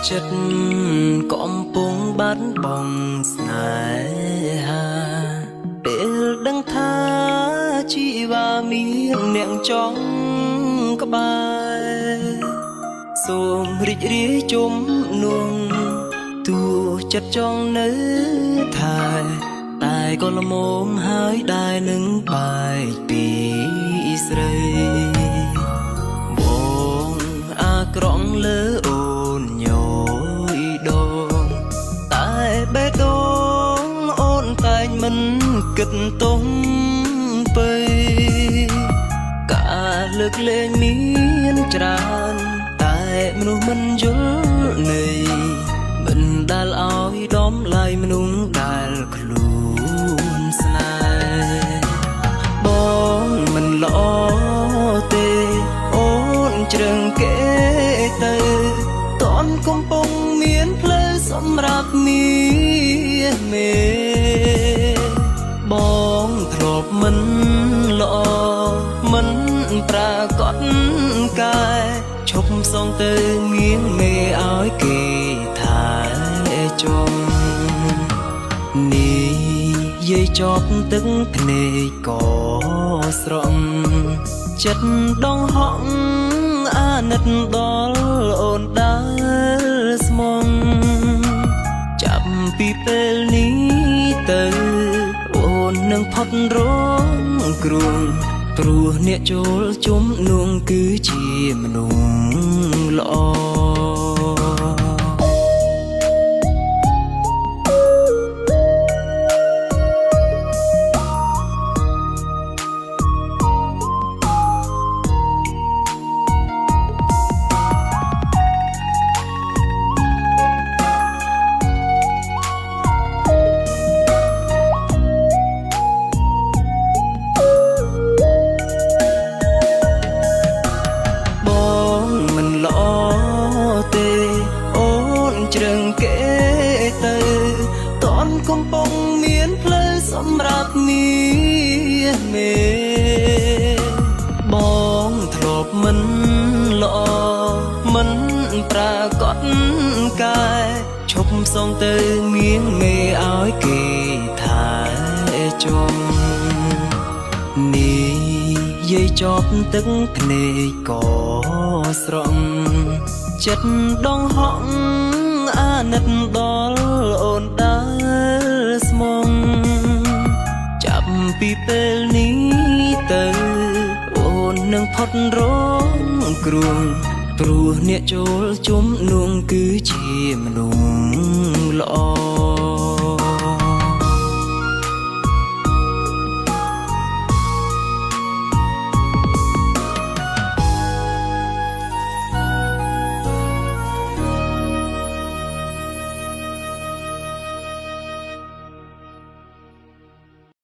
ចិត្តកំពុងបាត់បង់ស្នេហាពេលដឹងថាជីវ៉ាមានអ្នកចង់ក្បែរសូមរីករាយជុំនួងទូចិត្តចង់នៅថែតែក៏ល្មមហើយដែរនឹងបែកពីស្រីបងអាក្រង់លើអូនញយដងតែបេះដូងអូនតែងមិនគិតទុំពេការលើកលែងមានច្រើនតែមនុស្សមិនយល់នៃមិនដែលឲ្យដំឡៃមនុស្សដែលខ្លួនស្នេហ៍បងមិនល្អទេអូនជ្រឹងគេទៅតន់កំពុងមានផ្លូវសម្រាប់មានមេបងធ្លាប់មិនល្អមិនប្រាកដកាយឈប់សងទៅងៀងមេឲ្យគេថាចុំនេះយាយចប់ទឹកភ្នែកក៏ស្រង់ចិត្តដងហក់អាណិតដល់អូនដែលស្មងចាប់ពីពេលនេះទៅអូននឹងផុតរងគ្រោះព្រោះអ្នកចូលជុំនួងគឺជាមនុស្សល្អជ្រឹងគេទៅតន់កំពុងមានផ្លូវសម្រាប់មានមេបងធ្លាប់មិនល្អមិនប្រាកដកាយឈប់សងទៅងៀងមេឲ្យគេថាចុំនេះយាយចប់ទឹកភ្នែកក៏ស្រង់ចិត្តដងហក់អាណិតដល់អូនដែលស្មងចាប់ពីពេលនេះទៅអូននឹងផុតរងគ្រោះព្រោះអ្នកចូលជុំនួងគឺជាមនុស្សល្អ